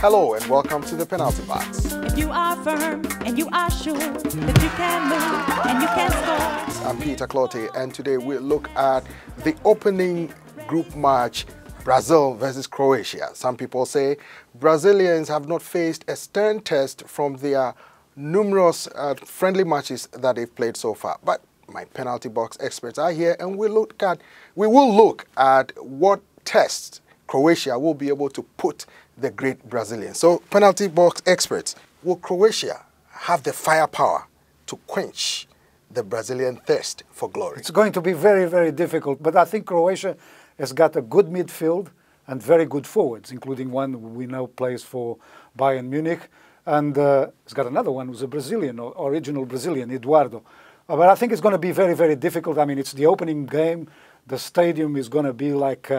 Hello and welcome to the Penalty Box. If you are firm and you are sure that you can move and you can score. I'm Peter Clottey, and today we'll look at the opening group match, Brazil versus Croatia. Some people say Brazilians have not faced a stern test from their numerous friendly matches that they've played so far. But my penalty box experts are here, and we will look at what tests Croatia will be able to put the great Brazilians. So, penalty box experts, will Croatia have the firepower to quench the Brazilian thirst for glory? It's going to be very, very difficult, but I think Croatia has got a good midfield and very good forwards, including one we know plays for Bayern Munich, and it's got another one who's a Brazilian, original Brazilian, Eduardo. But I think it's going to be very, very difficult. I mean, it's the opening game. The stadium is going to be like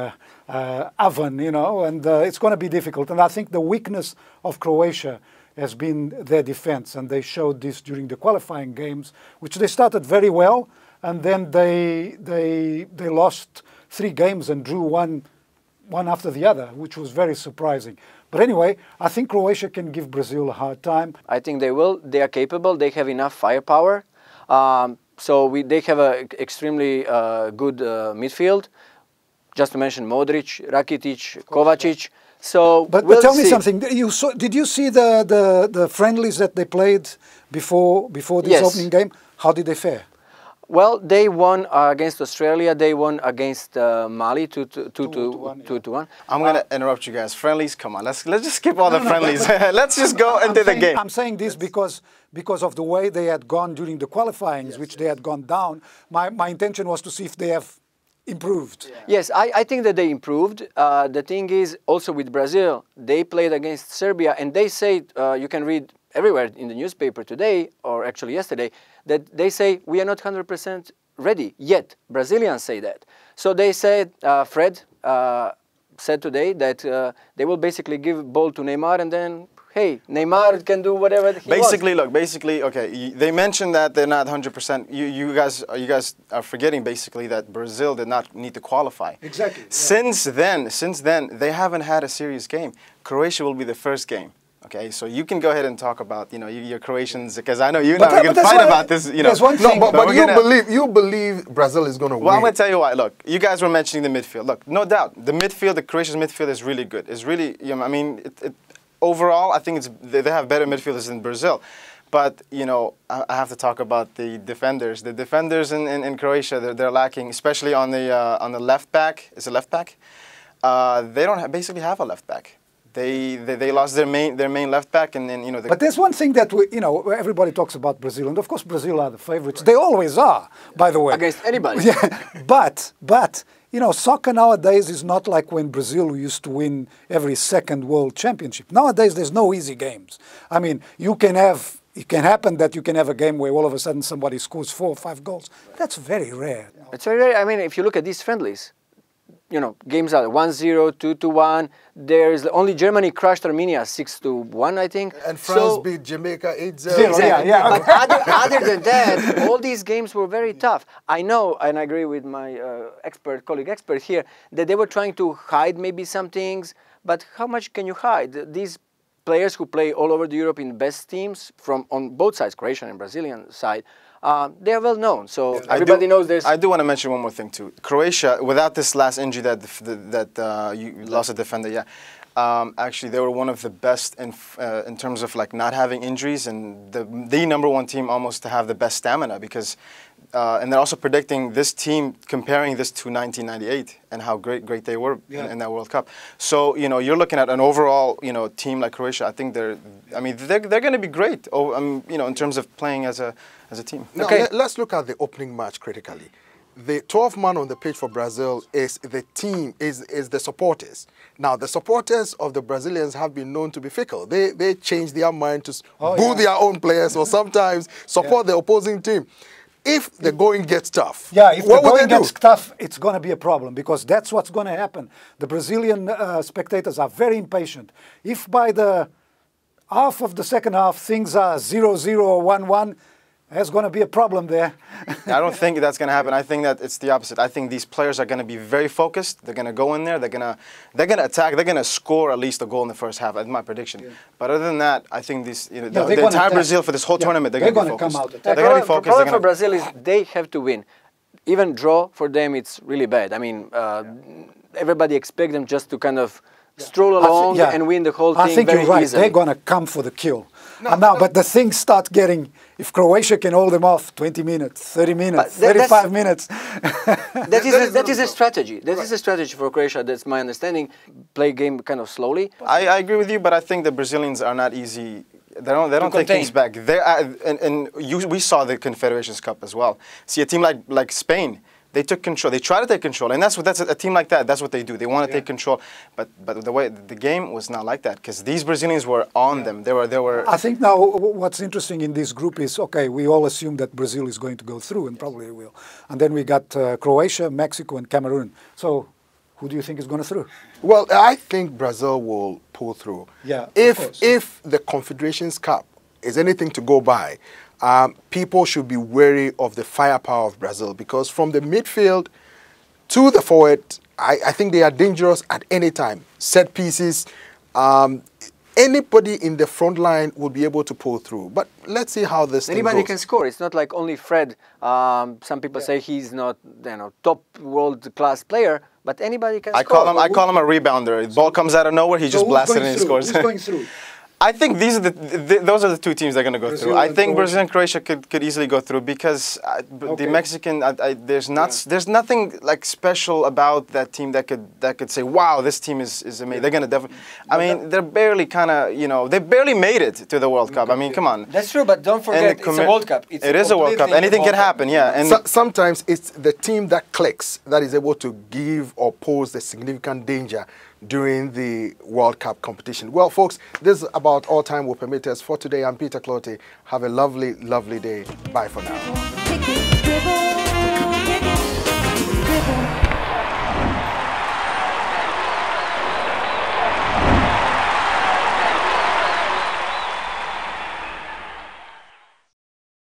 oven, you know, and it's going to be difficult. And I think the weakness of Croatia has been their defense, and they showed this during the qualifying games, which they started very well, and then they lost 3 games and drew one after the other, which was very surprising. But anyway, I think Croatia can give Brazil a hard time. I think they will. They are capable. They have enough firepower. They have an extremely good midfield. Just to mention Modric, Rakitic, Kovacic. So, but tell me something. Did you see the friendlies that they played before this opening game? How did they fare? Well, they won against Australia. They won against Mali 2-1. I'm going to interrupt you guys. Friendlies, come on. Let's just skip all the friendlies. Let's just go into the game. I'm saying this because of the way they had gone during the qualifyings, which they had gone down. My intention was to see if they have improved. Yeah. Yes, I think that they improved. The thing is, also with Brazil, they played against Serbia, and they say, you can read everywhere in the newspaper today, or actually yesterday, that they say we are not 100% ready yet. Brazilians say that. So they said, Fred said today that they will basically give ball to Neymar, and then, hey, Neymar can do whatever he wants. Okay, they mentioned that they're not 100%. You guys are forgetting basically that Brazil did not need to qualify. Exactly. Yeah. Since then, they haven't had a serious game. Croatia will be the first game. Okay, so you can go ahead and talk about, your Croatians, because I know you and I can fight about this, There's one thing. No, but you believe Brazil is going to win. Well, I'm going to tell you why. Look, you guys were mentioning the midfield. Look, no doubt, the Croatia's midfield is really good. It's really, overall, I think they have better midfielders than Brazil. But, I have to talk about the defenders. The defenders in Croatia, they're lacking, especially on the left back. Is it left back? They don't basically have a left back. They lost their main left back, and then But there's one thing that everybody talks about Brazil, and of course Brazil are the favorites. They always are, by the way. Against anybody. Yeah, but soccer nowadays is not like when Brazil used to win every second world championship. Nowadays there's no easy games. I mean, it can happen that you can have a game where all of a sudden somebody scores 4 or 5 goals. That's very rare. It's very rare. I mean, if you look at these friendlies, games are 1-0, 2-1. There's only Germany crushed Armenia 6-1, I think. And France beat Jamaica 8-0. Exactly. Yeah. But other than that, all these games were very tough. I know, and I agree with my colleague expert here, that they were trying to hide maybe some things. But how much can you hide? These players who play all over Europe in best teams on both sides, Croatian and Brazilian side, they are well known, so everybody knows this. I do want to mention one more thing too. Croatia, without this last injury that you lost a defender, actually they were one of the best in terms of not having injuries, and the #1 team almost to have the best stamina, because and they're also predicting this team, comparing this to 1998 and how great they were in that World Cup. So you're looking at an overall team like Croatia. I think they're going to be great. In terms of playing as a team. Now, let's look at the opening match critically. The 12th man on the pitch for Brazil is the team, is the supporters. Now, the supporters of the Brazilians have been known to be fickle. They change their mind to boo their own players, or sometimes support the opposing team. If the going gets tough, if the going gets tough, it's going to be a problem, because that's what's going to happen. The Brazilian spectators are very impatient. If by the half of the second half things are 0-0 or 1-1, There's going to be a problem there. I don't think that's going to happen. I think that it's the opposite. I think these players are going to be very focused. They're going to go in there. They're going to attack. They're going to score at least a goal in the first half. That's my prediction. Yeah. But other than that, I think these, the entire Brazil for this whole tournament, they're going to be focused. Come out they're going to be focused. The problem for Brazil is they have to win. Even draw for them, it's really bad. I mean, everybody expects them just to kind of stroll along and win the whole thing. I think very you're right. easily. They're going to come for the kill. But the things start getting, if Croatia can hold them off 20 minutes, 30 minutes, 35 minutes. That is a strategy. That is a strategy for Croatia. That's my understanding. Play game kind of slowly. I agree with you, but I think the Brazilians are not easy. They don't take things back. We saw the Confederations Cup as well. See, a team like Spain, they took control. They try to take control, and that's a team like that. That's what they do. They want to take control, but the way the game was not like that because these Brazilians were on them. They were. I think now what's interesting in this group is we all assume that Brazil is going to go through, and probably will, and then we got Croatia, Mexico, and Cameroon. So, who do you think is going through? Well, I think Brazil will pull through. Yeah. If the Confederations Cup is anything to go by. People should be wary of the firepower of Brazil because from the midfield to the forward, I think they are dangerous at any time. Set pieces, anybody in the front line will be able to pull through. But let's see how this Anybody thing goes. can score. It's not like only Fred. Some people say he's not, top world-class player, but anybody can score. I call him a rebounder. The ball comes out of nowhere, he just blasts it and he scores. Who's going through? I think those are the two teams that are going to go through. I think Brazil and Croatia could easily go through because the Mexican there's nothing like special about that team that could say, wow, this team is amazing. They're going to definitely. I mean, they're barely they barely made it to the World Cup. I mean, come on. That's true, but don't forget it's a World Cup. It is a World Cup. Anything can happen. Yeah. And sometimes it's the team that clicks that is able to give or pose the significant danger during the World Cup competition. Well, folks, this is about all time will permit us for today. I'm Peter Cloete. Have a lovely, lovely day. Bye for now.